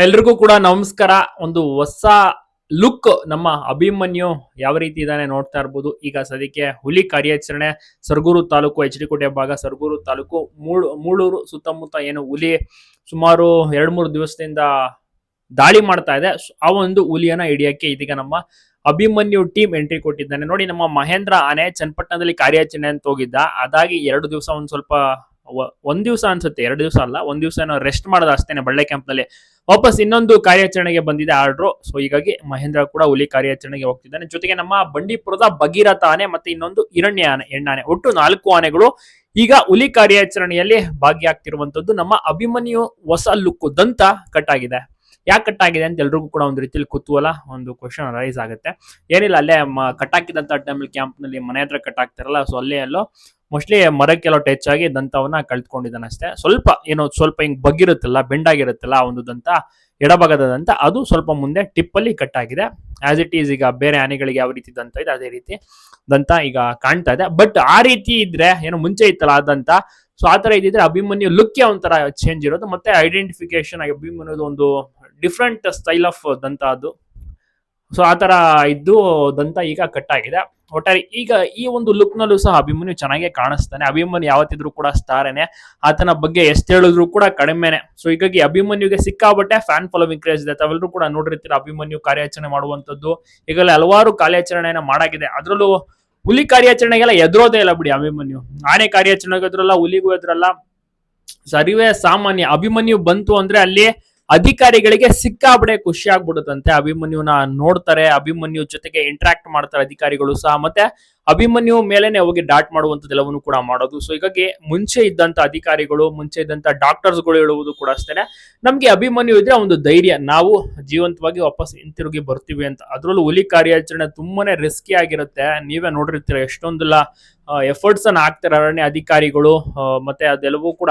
ಎಲ್ರಿಗೂ ಕೂಡ ನಮಸ್ಕಾರ. ಒಂದು ಹೊಸ ಲುಕ್ ನಮ್ಮ ಅಭಿಮನ್ಯು ಯಾವ ರೀತಿ ಇದಾನೆ ನೋಡ್ತಾ ಇರ್ಬೋದು. ಈಗ ಸದ್ಯಕ್ಕೆ ಹುಲಿ ಕಾರ್ಯಾಚರಣೆ ಸರಗೂರು ತಾಲೂಕು ಎಚ್.ಡಿ.ಕೋಟೆ ಭಾಗ ಸರಗೂರು ತಾಲೂಕು ಮೂಳೂರು ಸುತ್ತಮುತ್ತ ಏನು ಹುಲಿ ಸುಮಾರು 2-3 ದಿವಸದಿಂದ ದಾಳಿ ಮಾಡ್ತಾ ಇದೆ. ಆ ಒಂದು ಹುಲಿಯನ್ನ ಹಿಡಿಯಕ್ಕೆ ಇದೀಗ ನಮ್ಮ ಅಭಿಮನ್ಯು ಟೀಮ್ ಎಂಟ್ರಿ ಕೊಟ್ಟಿದ್ದಾನೆ. ನೋಡಿ, ನಮ್ಮ ಮಹೇಂದ್ರ ಆನೆ ಚನ್ನಪಟ್ಟಣದಲ್ಲಿ ಕಾರ್ಯಾಚರಣೆ ಅಂತ ಹೋಗಿದ್ದ. ಅದಾಗಿ 2 ದಿವಸ ಒಂದ್ ದಿವಸ ಅನ್ಸುತ್ತೆ, 2 ದಿವಸ ಅಲ್ಲ, ಒಂದ್ ದಿವಸ ಏನೋ ರೆಸ್ಟ್ ಮಾಡೋದು ಅಷ್ಟೇನೆ. ಬಳ್ಳೆ ಕ್ಯಾಂಪ್ ನಲ್ಲಿ ವಾಪಸ್ ಇನ್ನೊಂದು ಕಾರ್ಯಾಚರಣೆಗೆ ಬಂದಿದೆ ಆರ್ಡ್ರು. ಸೊ ಹೀಗಾಗಿ ಮಹೇಂದ್ರ ಕೂಡ ಹುಲಿ ಕಾರ್ಯಾಚರಣೆಗೆ ಹೋಗ್ತಿದ್ದಾನೆ. ಜೊತೆಗೆ ನಮ್ಮ ಬಂಡೀಪುರದ ಭಗೀರಥ ಆನೆ ಮತ್ತೆ ಇನ್ನೊಂದು ಹಿರಣ್ಯ ಆನೆ, ಹೆಣ್ಣಾನೆ, ಒಟ್ಟು 4 ಆನೆಗಳು ಈಗ ಹುಲಿ ಕಾರ್ಯಾಚರಣೆಯಲ್ಲಿ ಭಾಗಿಯಾಗ್ತಿರುವಂತದ್ದು. ನಮ್ಮ ಅಭಿಮನ್ಯು ಹೊಸ ಲುಕ್ ದಂತ ಕಟ್ ಆಗಿದೆ. ಯಾಕೆ ಕಟ್ ಆಗಿದೆ ಅಂತ ಎಲ್ರಿಗೂ ಕೂಡ ಒಂದು ರೀತಿಯಲ್ಲಿ ಕುತೂಹಲ, ಒಂದು ಕ್ವಶನ್ ರೈಸ್ ಆಗುತ್ತೆ. ಏನಿಲ್ಲ, ಅಲ್ಲೇ ಕಟ್ ಹಾಕಿದಂತ ಟೈಮಲ್ಲಿ ಕ್ಯಾಂಪ್ ನಲ್ಲಿ ಮನೆ ಹತ್ರ ಕಟ್ ಆಗ್ತಾರಲ್ಲ, ಸೊ ಅಲ್ಲೇ ಎಲ್ಲೋ ಮೋಸ್ಟ್ಲಿ ಮರಕ್ಕೆಲ್ಲೋ ಟಚ್ ಆಗಿ ದಂತವನ್ನ ಕಳ್ಕೊಂಡಿದ್ದಾನೆ ಅಷ್ಟೇ. ಸ್ವಲ್ಪ ಹಿಂಗ್ ಬಗ್ಗಿರುತ್ತಲ್ಲ, ಬೆಂಡಾಗಿರುತ್ತಲ್ಲ ಆ ಒಂದು ದಂತ, ಎಡಭಾಗದ ದಂತ, ಅದು ಸ್ವಲ್ಪ ಮುಂದೆ ಟಿಪ್ ಅಲ್ಲಿ ಕಟ್ ಆಗಿದೆ. ಆಸ್ ಇಟ್ ಈಸ್ ಈಗ ಬೇರೆ ಆನೆಗಳಿಗೆ ಯಾವ ರೀತಿ ದಂತ ಇದೆ ಅದೇ ರೀತಿ ದಂತ ಈಗ ಕಾಣ್ತಾ ಇದೆ. ಬಟ್ ಆ ರೀತಿ ಇದ್ರೆ ಏನೋ ಮುಂಚೆ ಇತ್ತಲ್ಲ ಆ ದಂತ, ಸೊ ಆ ತರ ಇದ್ದಿದ್ರೆ ಅಭಿಮನ್ಯು ಲುಕ್ ಒಂಥರ ಚೇಂಜ್ ಇರೋದು. ಮತ್ತೆ ಐಡೆಂಟಿಫಿಕೇಶನ್ ಆಗಿ ಅಭಿಮನ್ಯುದು ಒಂದು ಡಿಫ್ರೆಂಟ್ ಸ್ಟೈಲ್ ಆಫ್ ದಂತ ಅದು. ಸೊ ಆ ತರ ಇದ್ದು ದಂತ ಈಗ ಕಟ್ ಆಗಿದೆ. ಒಟ್ಟಾರೆ ಈಗ ಈ ಒಂದು ಲುಕ್ ನಲ್ಲೂ ಸಹ ಅಭಿಮನ್ಯು ಚೆನ್ನಾಗಿ ಕಾಣಿಸ್ತಾನೆ. ಅಭಿಮನ್ಯು ಯಾವತ್ತಿದ್ರು ಕೂಡ ಸ್ಟಾರೇನೆ, ಆತನ ಬಗ್ಗೆ ಎಷ್ಟು ಹೇಳಿದ್ರು ಕೂಡ ಕಡಿಮೆನೆ. ಸೊ ಹೀಗಾಗಿ ಅಭಿಮನ್ಯುಗೆ ಸಿಕ್ಕಾಬಟ್ಟೆ ಫ್ಯಾನ್ ಫಾಲೋವಿಂಗ್ ಕ್ರೇಜ್ ಇದೆ. ತಾವೆಲ್ಲರೂ ಕೂಡ ನೋಡಿರ್ತೀರ ಅಭಿಮನ್ಯು ಕಾರ್ಯಾಚರಣೆ ಮಾಡುವಂತದ್ದು. ಈಗಲೇ ಹಲವಾರು ಕಾರ್ಯಾಚರಣೆಯನ್ನ ಮಾಡಾಗಿದೆ. ಅದ್ರಲ್ಲೂ ಹುಲಿ ಕಾರ್ಯಾಚರಣೆಗೆಲ್ಲ ಎದುರೋದೇ ಇಲ್ಲ ಬಿಡಿ ಅಭಿಮನ್ಯು. ಆನೆ ಕಾರ್ಯಾಚರಣೆಗೆ ಎದುರಲ್ಲ, ಹುಲಿಗೂ ಎದುರಲ್ಲ, ಸರಿವೇ ಸಾಮಾನ್ಯ. ಅಭಿಮನ್ಯು ಬಂತು ಅಂದ್ರೆ ಅಲ್ಲಿ ಅಧಿಕಾರಿಗಳಿಗೆ ಸಿಕ್ಕಾಬಡೆ ಖುಷಿ ಆಗ್ಬಿಡುತ್ತಂತೆ. ಅಭಿಮನ್ಯುನ ನೋಡ್ತಾರೆ, ಅಭಿಮನ್ಯು ಜೊತೆಗೆ ಇಂಟ್ರಾಕ್ಟ್ ಮಾಡ್ತಾರೆ ಅಧಿಕಾರಿಗಳು ಸಹ, ಮತ್ತೆ ಅಭಿಮನ್ಯು ಮೇಲೆನೆ ಹೋಗಿ ಡಾಟ್ ಮಾಡುವಂತದ್ದೆಲ್ಲವನ್ನು ಕೂಡ ಮಾಡೋದು. ಸೊ ಹೀಗಾಗಿ ಮುಂಚೆ ಇದ್ದಂತ ಅಧಿಕಾರಿಗಳು, ಮುಂಚೆ ಇದ್ದಂತ ಡಾಕ್ಟರ್ಸ್ ಗಳು ಹೇಳುವುದು ಕೂಡ ಅಷ್ಟೇನೆ, ನಮ್ಗೆ ಅಭಿಮನ್ಯು ಇದ್ರೆ ಒಂದು ಧೈರ್ಯ, ನಾವು ಜೀವಂತವಾಗಿ ವಾಪಸ್ ಹಿಂತಿರುಗಿ ಬರ್ತೀವಿ ಅಂತ. ಅದ್ರಲ್ಲೂ ಹುಲಿ ಕಾರ್ಯಾಚರಣೆ ತುಂಬಾನೇ ರಿಸ್ಕಿ ಆಗಿರುತ್ತೆ. ನೀವೇ ನೋಡಿರ್ತೀರ ಎಷ್ಟೊಂದೆಲ್ಲ ಎಫರ್ಟ್ಸ್ ಅನ್ನ ಹಾಕ್ತಾರೆ ಅರಣ್ಯ ಅಧಿಕಾರಿಗಳು. ಮತ್ತೆ ಅದೆಲ್ಲವೂ ಕೂಡ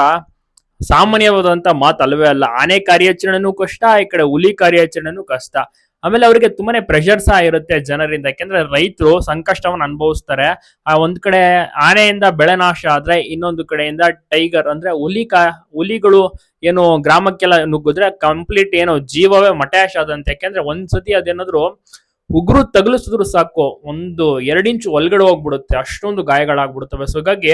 ಸಾಮಾನ್ಯವಾದಂತ ಮಾತು ಅಲ್ವೇ ಅಲ್ಲ. ಆನೆ ಕಾರ್ಯಾಚರಣೆನೂ ಕಷ್ಟ, ಈ ಕಡೆ ಹುಲಿ ಕಾರ್ಯಾಚರಣೆನೂ ಕಷ್ಟ. ಆಮೇಲೆ ಅವರಿಗೆ ತುಂಬಾನೇ ಪ್ರೆಷರ್ ಸಹ ಇರುತ್ತೆ ಜನರಿಂದ. ಯಾಕೆಂದ್ರೆ ರೈತರು ಸಂಕಷ್ಟವನ್ನು ಅನುಭವಿಸ್ತಾರೆ. ಒಂದ್ ಕಡೆ ಆನೆಯಿಂದ ಬೆಳೆ ನಾಶ ಆದ್ರೆ, ಇನ್ನೊಂದು ಕಡೆಯಿಂದ ಟೈಗರ್ ಅಂದ್ರೆ ಹುಲಿಗಳು ಏನು ಗ್ರಾಮಕ್ಕೆಲ್ಲ ನುಗ್ಗಿದ್ರೆ ಕಂಪ್ಲೀಟ್ ಏನೋ ಜೀವವೇ ಮಟ್ಯಾಶ್ ಆದಂತೆ. ಯಾಕೆಂದ್ರೆ ಒಂದ್ಸತಿ ಅದೇನಾದ್ರು ಉಗುರು ತಗಲಿಸಿದ್ರು ಸಾಕು, 1-2 ಇಂಚ್ ಒಳಗಡೆ ಹೋಗ್ಬಿಡುತ್ತೆ, ಅಷ್ಟೊಂದು ಗಾಯಗಳಾಗ್ಬಿಡುತ್ತವೆ. ಸೊ ಹಾಗಾಗಿ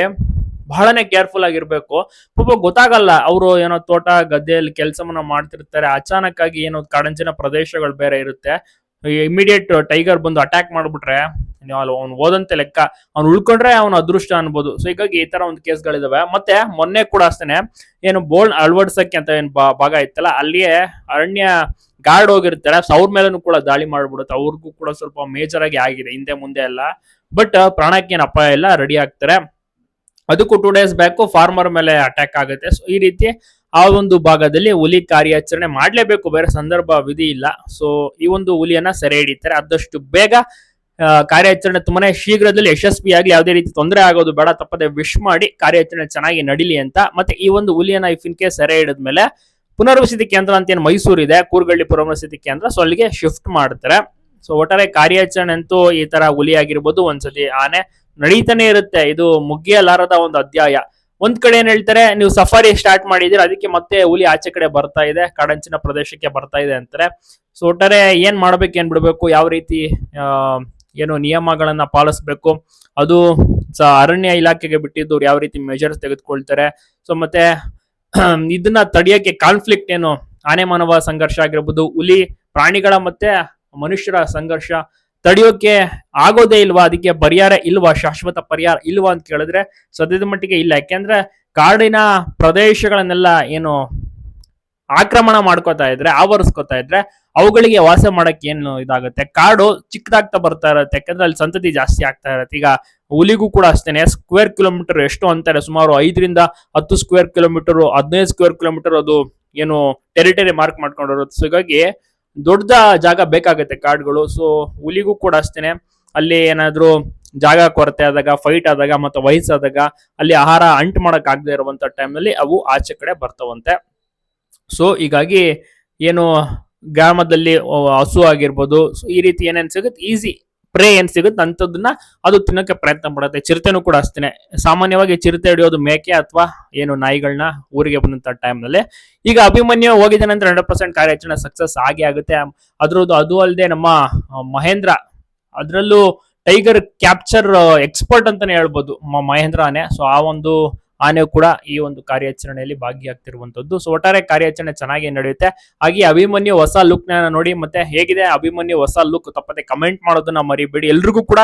ಬಹಳನೇ ಕೇರ್ಫುಲ್ ಆಗಿರ್ಬೇಕು. ಪಾಪ ಗೊತ್ತಾಗಲ್ಲ, ಅವರು ಏನೋ ತೋಟ ಗದ್ದೆಯಲ್ಲಿ ಕೆಲಸವನ್ನ ಮಾಡ್ತಿರ್ತಾರೆ, ಅಚಾನಕ್ ಆಗಿ ಏನೋ ಕಾಡಂಚಿನ ಪ್ರದೇಶಗಳು ಬೇರೆ ಇರುತ್ತೆ, ಇಮಿಡಿಯೇಟ್ ಟೈಗರ್ ಬಂದು ಅಟ್ಯಾಕ್ ಮಾಡ್ಬಿಟ್ರೆ ಅವ್ನು ಓದಂತೆ ಲೆಕ್ಕ. ಅವ್ನು ಉಳ್ಕೊಂಡ್ರೆ ಅವ್ನ ಅದೃಷ್ಟ ಅನ್ಬೋದು. ಸೊ ಹೀಗಾಗಿ ಈ ತರ ಒಂದು ಕೇಸ್ಗಳಿದಾವೆ. ಮತ್ತೆ ಮೊನ್ನೆ ಕೂಡ ಅಷ್ಟೇನೆ, ಏನು ಬೋಲ್ಡ್ ಅಳವಡಿಸಕ್ಕೆ ಅಂತ ಏನ್ ಭಾಗ ಇತ್ತಲ್ಲ, ಅಲ್ಲಿಯೇ ಅರಣ್ಯ ಗಾರ್ಡ್ ಹೋಗಿರ್ತಾರೆ, ಸೊ ಅವ್ರ ಮೇಲೂ ಕೂಡ ದಾಳಿ ಮಾಡ್ಬಿಡುತ್ತೆ. ಅವ್ರಿಗೂ ಕೂಡ ಸ್ವಲ್ಪ ಮೇಜರ್ ಆಗಿ ಆಗಿದೆ, ಹಿಂದೆ ಮುಂದೆ ಎಲ್ಲ. ಬಟ್ ಪ್ರಾಣಕ್ಕೇನು ಅಪಾಯ ಇಲ್ಲ, ರೆಡಿ ಆಗ್ತಾರೆ. ಅದಕ್ಕೂ 2 ಡೇಸ್ ಬ್ಯಾಕ್ ಫಾರ್ಮರ್ ಮೇಲೆ ಅಟ್ಯಾಕ್ ಆಗುತ್ತೆ. ಸೊ ಈ ರೀತಿ ಆ ಒಂದು ಭಾಗದಲ್ಲಿ ಹುಲಿ ಕಾರ್ಯಾಚರಣೆ ಮಾಡ್ಲೇಬೇಕು, ಬೇರೆ ಸಂದರ್ಭ ವಿಧಿ ಇಲ್ಲ. ಸೊ ಈ ಒಂದು ಹುಲಿಯನ್ನ ಸೆರೆ ಹಿಡಿತಾರೆ. ಆದಷ್ಟು ಬೇಗ ಕಾರ್ಯಾಚರಣೆ ತುಂಬಾನೇ ಶೀಘ್ರದಲ್ಲಿ ಯಶಸ್ವಿಯಾಗಿ, ಯಾವುದೇ ರೀತಿ ತೊಂದರೆ ಆಗೋದು ಬೇಡ, ತಪ್ಪದೆ ವಿಶ್ ಮಾಡಿ ಕಾರ್ಯಾಚರಣೆ ಚೆನ್ನಾಗಿ ನಡೀಲಿ ಅಂತ. ಮತ್ತೆ ಈ ಒಂದು ಹುಲಿಯನ್ನ ಇಫ್ ಇನ್ ಕೇಸ್ ಸೆರೆ ಹಿಡಿದ್ಮೇಲೆ ಪುನರ್ವಸತಿ ಕೇಂದ್ರ ಅಂತ ಏನು ಮೈಸೂರು ಇದೆ, ಕೂರ್ಗಳ್ಳಿ ಪುನರ್ವಸತಿ ಕೇಂದ್ರ, ಸೊ ಅಲ್ಲಿಗೆ ಶಿಫ್ಟ್ ಮಾಡ್ತಾರೆ. ಸೊ ಒಟ್ಟಾರೆ ಕಾರ್ಯಾಚರಣೆ ಅಂತೂ ಈ ತರ ಹುಲಿ ಆಗಿರ್ಬೋದು, ಒಂದ್ಸತಿ ಆನೆ ನಡೀತಾನೆ ಇರುತ್ತೆ. ಇದು ಮುಗಿಯಲಾರದ ಒಂದು ಅಧ್ಯಾಯ. ಒಂದ್ ಕಡೆ ಏನ್ ಹೇಳ್ತಾರೆ, ನೀವು ಸಫಾರಿ ಸ್ಟಾರ್ಟ್ ಮಾಡಿದ್ರೆ ಅದಕ್ಕೆ ಮತ್ತೆ ಹುಲಿ ಆಚೆ ಕಡೆ ಬರ್ತಾ ಇದೆ, ಕಾಡಂಚಿನ ಪ್ರದೇಶಕ್ಕೆ ಬರ್ತಾ ಇದೆ ಅಂತಾರೆ. ಸೊ ಒಟ್ಟಾರೆ ಏನ್ ಮಾಡ್ಬೇಕು, ಏನ್ ಬಿಡ್ಬೇಕು, ಯಾವ ರೀತಿ ಏನು ನಿಯಮಗಳನ್ನ ಪಾಲಿಸ್ಬೇಕು, ಅದು ಅರಣ್ಯ ಇಲಾಖೆಗೆ ಬಿಟ್ಟಿದ್ದು, ಯಾವ ರೀತಿ ಮೆಜರ್ಸ್ ತೆಗೆದುಕೊಳ್ತಾರೆ. ಸೊ ಮತ್ತೆ ಇದನ್ನ ತಡೆಯಕ್ಕೆ ಕಾನ್ಫ್ಲಿಕ್ಟ್ ಏನು, ಆನೆ ಮಾನವ ಸಂಘರ್ಷ ಆಗಿರ್ಬೋದು, ಹುಲಿ ಪ್ರಾಣಿಗಳ ಮತ್ತೆ ಮನುಷ್ಯರ ಸಂಘರ್ಷ ತಡೆಯೋಕೆ ಆಗೋದೇ ಇಲ್ವಾ, ಅದಕ್ಕೆ ಪರಿಹಾರ ಇಲ್ವಾ, ಶಾಶ್ವತ ಪರಿಹಾರ ಇಲ್ವಾ ಅಂತ ಕೇಳಿದ್ರೆ ಸದ್ಯದ ಮಟ್ಟಿಗೆ ಇಲ್ಲ. ಯಾಕೆಂದ್ರೆ ಕಾಡಿನ ಪ್ರದೇಶಗಳನ್ನೆಲ್ಲ ಏನು ಆಕ್ರಮಣ ಮಾಡ್ಕೋತಾ ಇದ್ರೆ, ಆವರಿಸ್ಕೋತಾ ಇದ್ರೆ, ಅವುಗಳಿಗೆ ವಾಸ ಮಾಡಕ್ಕೆ ಏನು ಇದಾಗುತ್ತೆ, ಕಾಡು ಚಿಕ್ಕದಾಗ್ತಾ ಬರ್ತಾ ಇರತ್ತೆ. ಯಾಕಂದ್ರೆ ಅಲ್ಲಿ ಸಂತತಿ ಜಾಸ್ತಿ ಆಗ್ತಾ ಇರತ್ತೆ. ಈಗ ಹುಲಿಗೂ ಕೂಡ ಅಷ್ಟೇನೆ, ಸ್ಕ್ವೇರ್ ಕಿಲೋಮೀಟರ್ ಎಷ್ಟು ಅಂತಾರೆ, ಸುಮಾರು 5-10 ಸ್ಕ್ವೇರ್ ಕಿಲೋಮೀಟರ್, 15 ಸ್ಕ್ವೇರ್ ಕಿಲೋಮೀಟರ್ ಅದು ಏನು ಟೆರಿಟರಿ ಮಾರ್ಕ್ ಮಾಡ್ಕೊಂಡಿರುತ್ತೆ. ಸೊ ಹೀಗಾಗಿ ದೊಡ್ಡ ಜಾಗ ಬೇಕಾಗುತ್ತೆ ಕಾಡುಗಳು. ಸೊ ಹುಲಿಗೂ ಕೂಡ ಅಷ್ಟೇನೆ, ಅಲ್ಲಿ ಏನಾದ್ರು ಜಾಗ ಕೊರತೆ ಆದಾಗ, ಫೈಟ್ ಆದಾಗ, ಮತ್ತೆ ವಯಸ್ಸಾದಾಗ, ಅಲ್ಲಿ ಆಹಾರ ಅಂಟ್ ಮಾಡಕ್ ಆಗದೆ ಇರುವಂತ ಟೈಮ್ ನಲ್ಲಿ ಅವು ಆಚೆ ಕಡೆ ಬರ್ತವಂತೆ. ಸೊ ಹೀಗಾಗಿ ಏನು ಗ್ರಾಮದಲ್ಲಿ ಹಸು ಆಗಿರ್ಬೋದು, ಈ ರೀತಿ ಏನೇನ್ ಸಿಗುತ್ತೆ ಈಸಿ ಪ್ರೇ ಏನ್ ಸಿಗುತ್ತೆ ಅಂತದನ್ನ ಅದು ತಿನ್ನೋಕೆ ಪ್ರಯತ್ನ ಪಡುತ್ತೆ. ಚಿರತೆನೂ ಕೂಡ ಅಷ್ಟೇನೆ. ಸಾಮಾನ್ಯವಾಗಿ ಚಿರತೆ ಹಿಡಿಯೋದು ಮೇಕೆ ಅಥವಾ ಏನು ನಾಯಿಗಳನ್ನ ಊರಿಗೆ ಬಂದಂತ ಟೈಮ್ ನಲ್ಲಿ. ಈಗ ಅಭಿಮನ್ಯು ಹೋಗಿದ್ದಾನೆ ಅಂದ್ರೆ 100% ಕಾರ್ಯಾಚರಣೆ ಸಕ್ಸಸ್ ಆಗೇ ಆಗುತ್ತೆ. ಅದ್ರದ್ದು ಅದು ಅಲ್ಲದೆ ನಮ್ಮ ಮಹೇಂದ್ರ ಅದ್ರಲ್ಲೂ ಟೈಗರ್ ಕ್ಯಾಪ್ಚರ್ ಎಕ್ಸ್ಪರ್ಟ್ ಅಂತಾನೆ ಹೇಳ್ಬೋದು ಮಹೇಂದ್ರ ಆನೆ. ಸೊ ಆ ಒಂದು ಆನೆ ಕೂಡ ಈ ಒಂದು ಕಾರ್ಯಾಚರಣೆಯಲ್ಲಿ ಭಾಗಿಯಾಗ್ತಿರುವಂತದ್ದು. ಸೊ ಒಟ್ಟಾರೆ ಕಾರ್ಯಾಚರಣೆ ಚೆನ್ನಾಗಿ ನಡೆಯುತ್ತೆ. ಹಾಗೆ ಅಭಿಮನ್ಯು ಹೊಸ ಲುಕ್ ನ ನೋಡಿ, ಮತ್ತೆ ಹೇಗಿದೆ ಅಭಿಮನ್ಯು ಹೊಸ ಲುಕ್ ತಪ್ಪದೆ ಕಮೆಂಟ್ ಮಾಡೋದನ್ನ ಮರಿಬೇಡಿ. ಎಲ್ರಿಗೂ ಕೂಡ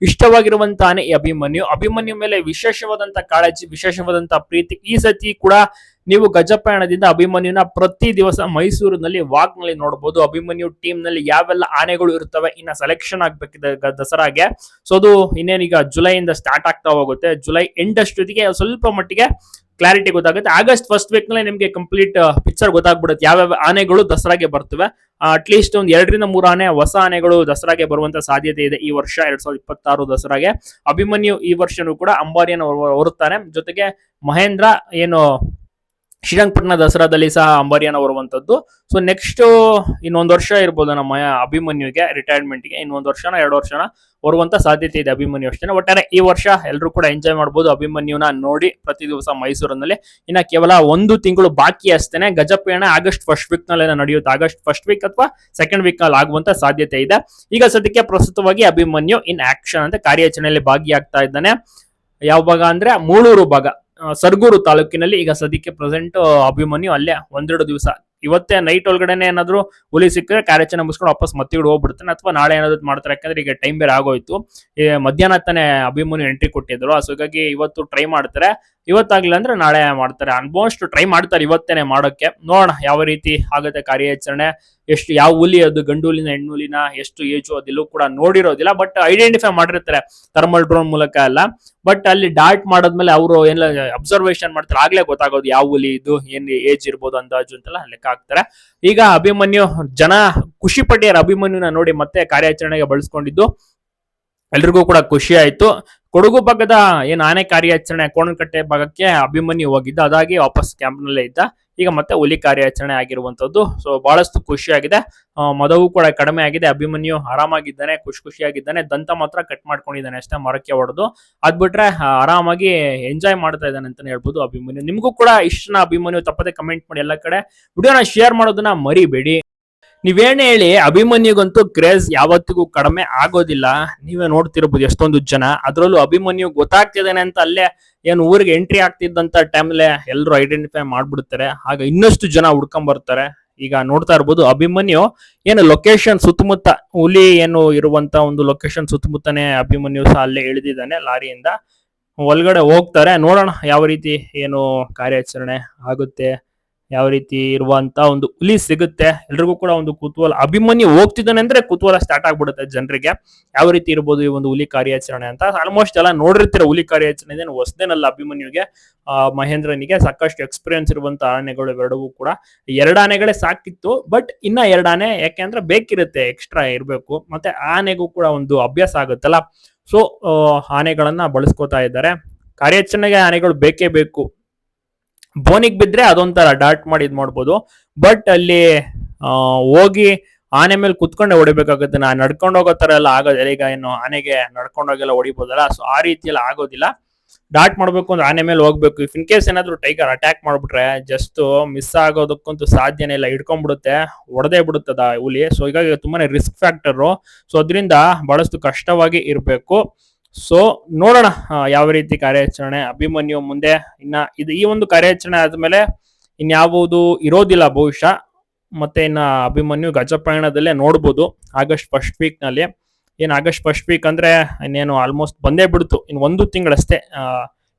ಇಷ್ಟವಾಗಿರುವಂತ ಆನೆ ಈ ಅಭಿಮನ್ಯು ಮೇಲೆ ವಿಶೇಷವಾದಂತ ಕಾಳಜಿ, ವಿಶೇಷವಾದಂತ ಪ್ರೀತಿ. ಈ ಸತಿ ಕೂಡ ನೀವು ಗಜಪಯಣದಿಂದ ಅಭಿಮನ್ಯುನ ಪ್ರತಿ ದಿವಸ ಮೈಸೂರಿನಲ್ಲಿ ವಾಕ್ ನಲ್ಲಿ ನೋಡಬಹುದು. ಅಭಿಮನ್ಯು ಟೀಮ್ ನಲ್ಲಿ ಯಾವೆಲ್ಲ ಆನೆಗಳು ಇರ್ತವೆ ಇನ್ನ ಸೆಲೆಕ್ಷನ್ ಆಗ್ಬೇಕಿದೆ ದಸರಾಗೆ. ಸೊ ಅದು ಇನ್ನೇನೀಗ ಜುಲೈಯಿಂದ ಸ್ಟಾರ್ಟ್ ಆಗ್ತಾ ಹೋಗುತ್ತೆ. ಜುಲೈ ಎಂಡ್ ಅಷ್ಟೊತ್ತಿಗೆ ಸ್ವಲ್ಪ ಮಟ್ಟಿಗೆ ಕ್ಲಾರಿಟಿ ಗೊತ್ತಾಗುತ್ತೆ. ಆಗಸ್ಟ್ ಫಸ್ಟ್ ವೀಕ್ ನಲ್ಲಿ ನಿಮ್ಗೆ ಕಂಪ್ಲೀಟ್ ಪಿಕ್ಚರ್ ಗೊತ್ತಾಗ್ಬಿಡುತ್ತೆ ಯಾವ್ಯಾವ ಆನೆಗಳು ದಸರಾಗೆ ಬರ್ತವೆ. ಅಟ್ಲೀಸ್ಟ್ ಒಂದು 2-3 ಆನೆ ಹೊಸ ಆನೆಗಳು ದಸರಾಗೆ ಬರುವಂತ ಸಾಧ್ಯತೆ ಇದೆ ಈ ವರ್ಷ 2026 ದಸರಾಗೆ. ಅಭಿಮನ್ಯು ಈ ವರ್ಷನೂ ಕೂಡ ಅಂಬಾರಿಯನ್ನು ಹೊರುತ್ತಾನೆ. ಜೊತೆಗೆ ಮಹೇಂದ್ರ ಏನು ಶ್ರೀರಂಗಪಟ್ಟಣ ದಸರಾದಲ್ಲಿ ಸಹ ಅಂಬಾರಿಯನ್ನು ಬರುವಂತದ್ದು. ಸೊ ನೆಕ್ಸ್ಟ್ ಇನ್ನೊಂದು ವರ್ಷ ಇರ್ಬೋದು ನಮ್ಮ ಅಭಿಮನ್ಯುಗೆ ರಿಟೈರ್ಮೆಂಟ್ಗೆ. ಇನ್ನೊಂದು ವರ್ಷನ 2 ವರ್ಷನ ಬರುವಂತ ಸಾಧ್ಯತೆ ಇದೆ ಅಭಿಮನ್ಯು ಅಷ್ಟೇ. ಒಟ್ಟಾರೆ ಈ ವರ್ಷ ಎಲ್ಲರೂ ಕೂಡ ಎಂಜಾಯ್ ಮಾಡಬಹುದು ಅಭಿಮನ್ಯುನ ನೋಡಿ ಪ್ರತಿ ದಿವಸ ಮೈಸೂರಿನಲ್ಲಿ. ಇನ್ನ ಕೇವಲ 1 ತಿಂಗಳು ಬಾಕಿ ಅಷ್ಟೇನೆ. ಗಜಪಯಣ ಆಗಸ್ಟ್ ಫಸ್ಟ್ ವೀಕ್ ನಲ್ಲಿ ನಡೆಯುತ್ತೆ. ಆಗಸ್ಟ್ ಫಸ್ಟ್ ವೀಕ್ ಅಥವಾ ಸೆಕೆಂಡ್ ವೀಕ್ ನಲ್ಲಿ ಆಗುವಂತ ಸಾಧ್ಯತೆ ಇದೆ. ಈಗ ಸದ್ಯಕ್ಕೆ ಪ್ರಸ್ತುತವಾಗಿ ಅಭಿಮನ್ಯು ಇನ್ ಆಕ್ಷನ್ ಅಂತ ಕಾರ್ಯಾಚರಣೆಯಲ್ಲಿ ಭಾಗಿಯಾಗ್ತಾ ಇದ್ದಾನೆ. ಯಾವ ಭಾಗ ಅಂದ್ರೆ ಮೂಳೂರು ಭಾಗ, ಸರಗೂರು ತಾಲೂಕಿನಲ್ಲಿ ಈಗ ಸದ್ಯಕ್ಕೆ ಪ್ರೆಸೆಂಟ್ ಅಭಿಮನ್ಯು ಅಲ್ಲೇ 1-2 ದಿವಸ. ಇವತ್ತೇ ನೈಟ್ ಒಳಗಡೆನೆ ಏನಾದ್ರು ಹುಲಿ ಸಿಕ್ಕರೆ ಕಾರ್ಯಾಚರಣೆ ಮುಗಿಸ್ಕೊಂಡು ವಾಪಸ್ ಮತ್ತೆ ಹೋಗ್ಬಿಡ್ತಾನೆ, ಅಥವಾ ನಾಳೆ ಏನಾದ್ರು ಮಾಡ್ತಾರೆ. ಯಾಕಂದ್ರೆ ಈಗ ಟೈಮ್ ಬೇರೆ ಆಗೋಯ್ತು. ಮಧ್ಯಾಹ್ನ ತಾನೇ ಅಭಿಮನ್ಯು ಎಂಟ್ರಿ ಕೊಟ್ಟಿದ್ರು. ಸೊ ಹಾಗಾಗಿ ಇವತ್ತು ಟ್ರೈ ಮಾಡ್ತಾರೆ. ಇವತ್ತಾಗ್ಲಿಲ್ಲ ಅಂದ್ರೆ ನಾಳೆ ಮಾಡ್ತಾರೆ. ಆಲ್ಮೋಸ್ಟ್ ಟ್ರೈ ಮಾಡ್ತಾರೆ ಇವತ್ತೇನೆ ಮಾಡೋಕೆ. ನೋಡೋಣ ಯಾವ ರೀತಿ ಆಗುತ್ತೆ ಕಾರ್ಯಾಚರಣೆ. ಎಷ್ಟು ಯಾವ ಹುಲಿ ಅದು ಗಂಡು ಹುಲಿನ ಹೆಣ್ಣು ಹುಲಿನ ಎಷ್ಟು ಏಜು ಅದೆಲ್ಲೂ ಕೂಡ ನೋಡಿರೋದಿಲ್ಲ. ಬಟ್ ಐಡೆಂಟಿಫೈ ಮಾಡಿರ್ತಾರೆ ಥರ್ಮಲ್ ಡ್ರೋನ್ ಮೂಲಕ ಎಲ್ಲ. ಬಟ್ ಅಲ್ಲಿ ಡಾರ್ಟ್ ಮಾಡಾದ್ಮೇಲೆ ಅವರು ಎಲ್ಲ ಅಬ್ಸರ್ವೇಷನ್ ಮಾಡ್ತಾರೆ, ಆಗ್ಲೇ ಗೊತ್ತಾಗೋದು ಯಾವ ಹುಲಿ ಇದು, ಏನ್ ಏಜ್ ಇರ್ಬೋದು ಅಂದಾಜು ಅಂತೆಲ್ಲ ಲೆಕ್ಕ ಹಾಕ್ತಾರೆ. ಈಗ ಅಭಿಮನ್ಯು ಜನ ಖುಷಿ ಪಟ್ಟಿಯಾರ ಅಭಿಮನ್ಯುನ ನೋಡಿ ಮತ್ತೆ ಕಾರ್ಯಾಚರಣೆಗೆ ಬಳಸ್ಕೊಂಡಿದ್ದು. ಎಲ್ರಿಗೂ ಕೂಡ ಖುಷಿ ಆಯ್ತು. ಕೊಡಗು ಭಾಗದ ಏನ್ ಆನೆ ಕಾರ್ಯಾಚರಣೆ ಕೋಣನಕಟ್ಟೆ ಭಾಗಕ್ಕೆ ಅಭಿಮನ್ಯು ಹೋಗಿದ್ದ, ಅದಾಗಿ ವಾಪಸ್ ಕ್ಯಾಂಪ್ ನಲ್ಲೇ ಇದ್ದ. ಈಗ ಮತ್ತೆ ಹುಲಿ ಕಾರ್ಯಾಚರಣೆ ಆಗಿರುವಂತದ್ದು. ಸೊ ಬಹಳಷ್ಟು ಖುಷಿಯಾಗಿದೆ. ಮದವು ಕೂಡ ಕಡಿಮೆ ಆಗಿದೆ. ಅಭಿಮನ್ಯು ಆರಾಮಾಗಿದ್ದಾನೆ, ಖುಷಿಯಾಗಿದ್ದಾನೆ. ದಂತ ಮಾತ್ರ ಕಟ್ ಮಾಡ್ಕೊಂಡಿದ್ದಾನೆ ಅಷ್ಟೇ, ಮರಕ್ಕೆ ಹೊಡೆದು. ಅದ್ಬಿಟ್ರೆ ಆರಾಮಾಗಿ ಎಂಜಾಯ್ ಮಾಡ್ತಾ ಇದ್ದಾನೆ ಅಂತಾನೆ ಹೇಳ್ಬೋದು ಅಭಿಮನ್ಯು. ನಿಮ್ಗೂ ಕೂಡ ಇಷ್ಟನ ಅಭಿಮನ್ಯು ತಪ್ಪದೆ ಕಮೆಂಟ್ ಮಾಡಿ. ಎಲ್ಲ ಕಡೆ ವಿಡಿಯೋನ ಶೇರ್ ಮಾಡೋದನ್ನ ಮರಿಬೇಡಿ. ನೀವೇನೇ ಹೇಳಿ ಅಭಿಮನ್ಯುಗಂತೂ ಕ್ರೇಜ್ ಯಾವತ್ತಿಗೂ ಕಡಿಮೆ ಆಗೋದಿಲ್ಲ. ನೀವೇ ನೋಡ್ತಿರ್ಬೋದು ಎಷ್ಟೊಂದು ಜನ. ಅದ್ರಲ್ಲೂ ಅಭಿಮನ್ಯು ಗೊತ್ತಾಗ್ತಿದ್ದಾನೆ ಅಂತ ಅಲ್ಲೇ ಏನು ಊರಿಗೆ ಎಂಟ್ರಿ ಆಗ್ತಿದ್ದಂತ ಟೈಮ್ಲೆ ಎಲ್ಲರೂ ಐಡೆಂಟಿಫೈ ಮಾಡ್ಬಿಡ್ತಾರೆ. ಆಗ ಇನ್ನಷ್ಟು ಜನ ಹುಡ್ಕೊಂಡ್ ಬರ್ತಾರೆ. ಈಗ ನೋಡ್ತಾ ಇರ್ಬೋದು ಅಭಿಮನ್ಯು ಏನು ಲೊಕೇಶನ್ ಸುತ್ತಮುತ್ತ ಹುಲಿ ಏನು ಇರುವಂತ ಒಂದು ಲೊಕೇಶನ್ ಸುತ್ತಮುತ್ತನೇ ಅಭಿಮನ್ಯು ಸಹ ಅಲ್ಲೇ ಇಳಿದಿದ್ದಾನೆ. ಲಾರಿಯಿಂದ ಒಳಗಡೆ ಹೋಗ್ತಾರೆ. ನೋಡೋಣ ಯಾವ ರೀತಿ ಏನು ಕಾರ್ಯಾಚರಣೆ ಆಗುತ್ತೆ, ಯಾವ ರೀತಿ ಇರುವಂತ ಒಂದು ಹುಲಿ ಸಿಗುತ್ತೆ. ಎಲ್ರಿಗೂ ಕೂಡ ಒಂದು ಕುತೂಹಲ. ಅಭಿಮನ್ಯು ಹೋಗ್ತಿದ್ದಾನೆ ಅಂದ್ರೆ ಕುತೂಹಲ ಸ್ಟಾರ್ಟ್ ಆಗ್ಬಿಡುತ್ತೆ ಜನರಿಗೆ, ಯಾವ ರೀತಿ ಇರ್ಬೋದು ಈ ಒಂದು ಹುಲಿ ಕಾರ್ಯಾಚರಣೆ ಅಂತ. ಆಲ್ಮೋಸ್ಟ್ ಎಲ್ಲ ನೋಡಿರ್ತೀರ ಹುಲಿ ಕಾರ್ಯಾಚರಣೆ. ಇದೇನು ಹೊಸದೇನಲ್ಲ ಅಭಿಮನ್ಯುಗೆ. ಮಹೇಂದ್ರನಿಗೆ ಸಾಕಷ್ಟು ಎಕ್ಸ್ಪೀರಿಯನ್ಸ್ ಇರುವಂತ ಆನೆಗಳು ಎರಡೂ ಕೂಡ. 2 ಆನೆಗಳೇ ಸಾಕಿತ್ತು, ಬಟ್ ಇನ್ನ 2 ಆನೆ ಯಾಕೆಂದ್ರೆ ಬೇಕಿರುತ್ತೆ, ಎಕ್ಸ್ಟ್ರಾ ಇರ್ಬೇಕು. ಮತ್ತೆ ಆನೆಗೂ ಕೂಡ ಒಂದು ಅಭ್ಯಾಸ ಆಗುತ್ತಲ್ಲ. ಸೊ ಆನೆಗಳನ್ನ ಬಳಸ್ಕೋತಾ ಇದ್ದಾರೆ. ಕಾರ್ಯಾಚರಣೆಗೆ ಆನೆಗಳು ಬೇಕೇ ಬೇಕು. ಬೋನಿಗೆ ಬಿದ್ರೆ ಅದೊಂಥರ ಡಾಟ್ ಮಾಡಿ ಇದ್ ಮಾಡ್ಬೋದು. ಬಟ್ ಅಲ್ಲಿ ಹೋಗಿ ಆನೆ ಮೇಲೆ ಕುತ್ಕೊಂಡೆ ಹೊಡಿಬೇಕಾಗುತ್ತೆ. ನಡ್ಕೊಂಡು ಹೋಗೋ ತರ ಎಲ್ಲ ಆಗೋದಿಲ್ಲ. ಈಗ ಏನು ಆನೆಗೆ ನಡ್ಕೊಂಡೋಗೆಲ್ಲ ಹೊಡಿಬೋದಲ್ಲ, ಸೊ ಆ ರೀತಿ ಎಲ್ಲ ಆಗೋದಿಲ್ಲ. ಡಾಟ್ ಮಾಡ್ಬೇಕು ಅಂದ್ರೆ ಆನೆ ಮೇಲೆ ಹೋಗ್ಬೇಕು. ಇಫ್ ಇನ್ ಕೇಸ್ ಏನಾದ್ರು ಟೈಗರ್ ಅಟ್ಯಾಕ್ ಮಾಡ್ಬಿಟ್ರೆ ಜಸ್ಟ್ ಮಿಸ್ ಆಗೋದಕ್ಕಂತೂ ಸಾಧ್ಯನೇ ಇಲ್ಲ. ಹಿಡ್ಕೊಂಡ್ಬಿಡುತ್ತೆ, ಹೊಡೆದೇ ಬಿಡುತ್ತದ ಹುಲಿ. ಸೊ ಹೀಗಾಗಿ ತುಂಬಾನೇ ರಿಸ್ಕ್ ಫ್ಯಾಕ್ಟರ್. ಸೊ ಅದರಿಂದ ಬಹಳಷ್ಟು ಕಷ್ಟವಾಗಿ ಇರಬೇಕು. ಸೊ ನೋಡೋಣ ಯಾವ ರೀತಿ ಕಾರ್ಯಾಚರಣೆ ಅಭಿಮನ್ಯು ಮುಂದೆ. ಇನ್ನ ಈ ಒಂದು ಕಾರ್ಯಾಚರಣೆ ಆದ್ಮೇಲೆ ಇನ್ಯಾವುದು ಇರೋದಿಲ್ಲ ಬಹುಶಃ. ಮತ್ತೆ ಇನ್ನ ಅಭಿಮನ್ಯು ಗಜಪಯಣದಲ್ಲೇ ನೋಡ್ಬೋದು ಆಗಸ್ಟ್ ಫಸ್ಟ್ ವೀಕ್ ನಲ್ಲಿ. ಏನ್ ಆಗಸ್ಟ್ ಫಸ್ಟ್ ವೀಕ್ ಅಂದ್ರೆ ಇನ್ನೇನು ಆಲ್ಮೋಸ್ಟ್ ಬಂದೇ ಬಿಡ್ತು. ಇನ್ 1 ತಿಂಗಳಷ್ಟೇ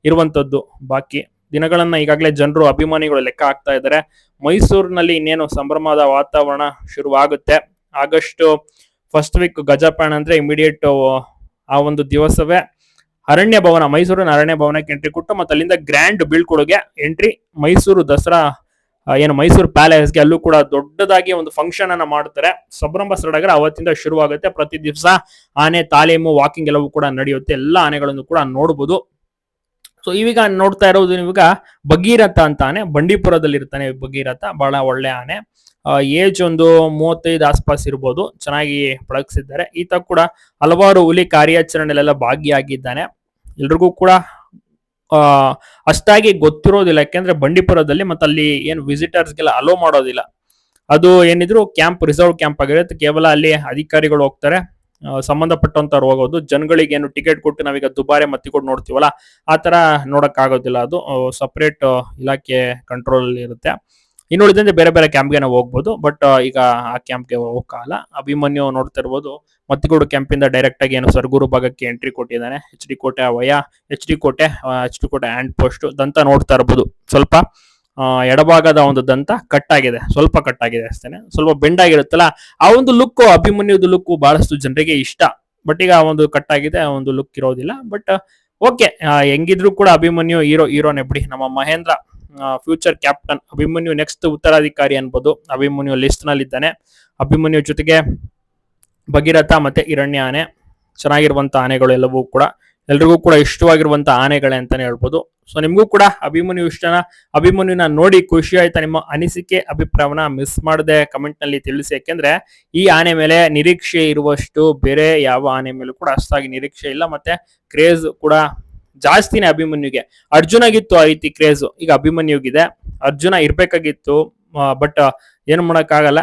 ಇರುವಂತದ್ದು ಬಾಕಿ ದಿನಗಳನ್ನ ಈಗಾಗಲೇ ಜನರು ಅಭಿಮಾನಿಗಳು ಲೆಕ್ಕ ಹಾಕ್ತಾ ಇದ್ದಾರೆ. ಮೈಸೂರಿನಲ್ಲಿ ಇನ್ನೇನು ಸಂಭ್ರಮದ ವಾತಾವರಣ ಶುರುವಾಗುತ್ತೆ. ಆಗಸ್ಟ್ ಫಸ್ಟ್ ವೀಕ್ ಗಜಪಯಣ ಅಂದ್ರೆ ಇಮಿಡಿಯೇಟ್ ಆ ಒಂದು ದಿವಸವೇ ಅರಣ್ಯ ಭವನ, ಮೈಸೂರಿನ ಅರಣ್ಯ ಭವನಕ್ಕೆ ಎಂಟ್ರಿ ಕೊಟ್ಟು ಮತ್ತೆ ಅಲ್ಲಿಂದ ಗ್ರ್ಯಾಂಡ್ ಬೀಳ್ಕೊಡುಗೆ ಎಂಟ್ರಿ ಮೈಸೂರು ದಸರಾ ಏನು ಮೈಸೂರು ಪ್ಯಾಲೇಸ್ಗೆ. ಅಲ್ಲೂ ಕೂಡ ದೊಡ್ಡದಾಗಿ ಒಂದು ಫಂಕ್ಷನ್ ಅನ್ನ ಮಾಡ್ತಾರೆ. ಸಂಭ್ರಮ ಸಡಗರ ಅವತ್ತಿಂದ ಶುರುವಾಗುತ್ತೆ. ಪ್ರತಿ ದಿವಸ ಆನೆ ತಾಲೀಮು, ವಾಕಿಂಗ್ ಎಲ್ಲವೂ ಕೂಡ ನಡೆಯುತ್ತೆ. ಎಲ್ಲ ಆನೆಗಳನ್ನು ಕೂಡ ನೋಡಬಹುದು. ಸೊ ಈಗ ನೋಡ್ತಾ ಇರೋದು ಇವಾಗ ಭಗೀರಥ ಅಂತ ಆನೆ, ಬಂಡೀಪುರದಲ್ಲಿ ಇರ್ತಾನೆ ಭಗೀರಥ, ಬಹಳ ಒಳ್ಳೆ ಆನೆ. ಏಜ್ ಒಂದು 35 ಆಸ್ಪಾಸ್ ಇರ್ಬೋದು, ಚೆನ್ನಾಗಿ ಪಳಗಿಸಿದ್ದಾರೆ. ಈತ ಕೂಡ ಹಲವಾರು ಹುಲಿ ಕಾರ್ಯಾಚರಣೆಲೆಲ್ಲ ಭಾಗಿಯಾಗಿದ್ದಾನೆ. ಎಲ್ರಿಗೂ ಕೂಡ ಅಷ್ಟಾಗಿ ಗೊತ್ತಿರೋದಿಲ್ಲ, ಯಾಕೆಂದ್ರೆ ಬಂಡೀಪುರದಲ್ಲಿ ಮತ್ತೆ ಅಲ್ಲಿ ಏನು ವಿಸಿಟರ್ಸ್ಗೆಲ್ಲ ಅಲೋ ಮಾಡೋದಿಲ್ಲ. ಅದು ಏನಿದ್ರು ಕ್ಯಾಂಪ್, ರಿಸರ್ವ್ ಕ್ಯಾಂಪ್ ಆಗಿರುತ್ತೆ. ಕೇವಲ ಅಲ್ಲಿ ಅಧಿಕಾರಿಗಳು ಹೋಗ್ತಾರೆ, ಸಂಬಂಧಪಟ್ಟಂತವ್ರು ಹೋಗೋದು. ಜನಗಳಿಗೆ ಏನು ಟಿಕೆಟ್ ಕೊಟ್ಟು ನಾವೀಗ ದುಬಾರೆ ಮತ್ತಿಕೊಂಡು ನೋಡ್ತೀವಲ್ಲ, ಆ ತರ ನೋಡಕ್ ಆಗೋದಿಲ್ಲ. ಅದು ಸಪರೇಟ್ ಇಲಾಖೆ ಕಂಟ್ರೋಲ್ ಇರುತ್ತೆ. ಇನ್ನು ಉಳಿದಂತೆ ಬೇರೆ ಬೇರೆ ಕ್ಯಾಂಪ್ಗೆ ನಾವು ಹೋಗ್ಬೋದು, ಬಟ್ ಈಗ ಆ ಕ್ಯಾಂಪ್ಗೆ ಹೋಗಲ್ಲ. ಅಭಿಮನ್ಯು ನೋಡ್ತಾ ಇರ್ಬೋದು, ಮತ್ತಿಗೋಡು ಕ್ಯಾಂಪಿಂದ ಡೈರೆಕ್ಟ್ ಆಗಿ ಏನು ಸರ್ಗೂರು ಭಾಗಕ್ಕೆ ಎಂಟ್ರಿ ಕೊಟ್ಟಿದ್ದಾನೆ. ಎಚ್ ಡಿ ಕೋಟೆ ವಯ ಎಚ್ ಡಿ ಕೋಟೆ ಹ್ಯಾಂಡ್ ಪೋಸ್ಟ್ ದಂತ ನೋಡ್ತಾ ಇರ್ಬೋದು. ಸ್ವಲ್ಪ ಎಡಭಾಗದ ಒಂದು ದಂತ ಕಟ್ ಆಗಿದೆ, ಸ್ವಲ್ಪ ಕಟ್ ಆಗಿದೆ ಅಷ್ಟೇನೆ, ಸ್ವಲ್ಪ ಬೆಂಡ್ ಆಗಿರುತ್ತಲ್ಲ, ಆ ಒಂದು ಲುಕ್, ಅಭಿಮನ್ಯುದು ಲುಕ್ ಬಹಳಷ್ಟು ಜನರಿಗೆ ಇಷ್ಟ. ಬಟ್ ಈಗ ಒಂದು ಕಟ್ ಆಗಿದೆ, ಆ ಒಂದು ಲುಕ್ ಇರೋದಿಲ್ಲ. ಬಟ್ ಓಕೆ, ಹೆಂಗಿದ್ರು ಕೂಡ ಅಭಿಮನ್ಯು ಹೀರೋನೇ ಬಿಡಿ. ನಮ್ಮ Mahendra future captain Abhimanyu next ಉತ್ತರಾಧಿಕಾರಿ ಅನ್ಬೋದು. ಅಭಿಮನ್ಯು ಲಿಸ್ಟ್ ನಲ್ಲಿ ಇದ್ದಾನೆ. ಅಭಿಮನ್ಯು ಜೊತೆಗೆ ಭಗೀರಥ ಮತ್ತೆ ಹಿರಣ್ಯ ಆನೆ ಚೆನ್ನಾಗಿರುವಂತ ಆನೆಗಳು ಎಲ್ಲವೂ ಕೂಡ, ಎಲ್ರಿಗೂ ಕೂಡ ಇಷ್ಟವಾಗಿರುವಂತ ಆನೆಗಳೇ ಅಂತಾನೆ ಹೇಳ್ಬೋದು. ಸೊ ನಿಮ್ಗೂ ಕೂಡ ಅಭಿಮನ್ಯು ಇಷ್ಟನ? ಅಭಿಮನ್ಯುನ ನೋಡಿ ಖುಷಿ ಆಯ್ತಾ? ನಿಮ್ಮ ಅನಿಸಿಕೆ ಅಭಿಪ್ರಾಯವನ್ನ ಮಿಸ್ ಮಾಡದೆ ಕಮೆಂಟ್ ನಲ್ಲಿ ತಿಳಿಸಿ. ಯಾಕೆಂದ್ರೆ ಈ ಆನೆ ಮೇಲೆ ನಿರೀಕ್ಷೆ ಇರುವಷ್ಟು ಬೇರೆ ಯಾವ ಆನೆ ಮೇಲೂ ಕೂಡ ಅಷ್ಟಾಗಿ ನಿರೀಕ್ಷೆ ಇಲ್ಲ. ಮತ್ತೆ ಕ್ರೇಜ್ ಕೂಡ ಜಾಸ್ತಿನೇ ಅಭಿಮನ್ಯುಗೆ. ಅರ್ಜುನಗಿತ್ತು ಆ ರೀತಿ ಕ್ರೇಜ್, ಈಗ ಅಭಿಮನ್ಯುಗಿದೆ. ಅರ್ಜುನ ಇರ್ಬೇಕಾಗಿತ್ತು, ಬಟ್ ಏನು ಮಾಡಕ್ಕಾಗಲ್ಲ,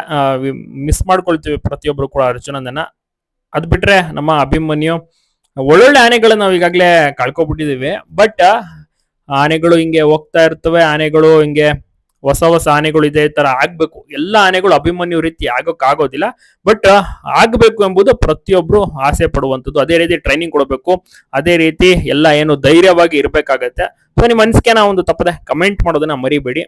ಮಿಸ್ ಮಾಡ್ಕೊಳ್ತೀವಿ ಪ್ರತಿಯೊಬ್ರು ಕೂಡ ಅರ್ಜುನನ. ಅದ್ ಬಿಟ್ರೆ ನಮ್ಮ ಅಭಿಮನ್ಯು ಒಳ್ಳೊಳ್ಳೆ ಆನೆಗಳನ್ನ ನಾವು ಈಗಾಗಲೇ ಕಳ್ಕೊಬಿಟ್ಟಿದೀವಿ. ಬಟ್ ಆನೆಗಳು ಹಿಂಗೆ ಹೋಗ್ತಾ ಇರ್ತವೆ, ಆನೆಗಳು ಹಿಂಗೆ ಹೊಸ ಆನೆಗಳು ಇದೇ ತರ ಆಗ್ಬೇಕು. ಎಲ್ಲ ಆನೆಗಳು ಅಭಿಮನ್ಯು ರೀತಿ ಆಗೋದಿಲ್ಲ, ಬಟ್ ಆಗ್ಬೇಕು ಎಂಬುದು ಪ್ರತಿಯೊಬ್ರು ಆಸೆ ಪಡುವಂಥದ್ದು. ಅದೇ ರೀತಿ ಟ್ರೈನಿಂಗ್ ಕೊಡಬೇಕು, ಅದೇ ರೀತಿ ಎಲ್ಲ ಏನು ಧೈರ್ಯವಾಗಿ ಇರ್ಬೇಕಾಗತ್ತೆ. ಸೊ ನಿಮ್ಮ ಅನಿಸಿಕೆನ ಒಂದು ತಪ್ಪದೆ ಕಮೆಂಟ್ ಮಾಡೋದನ್ನ ಮರಿಬೇಡಿ.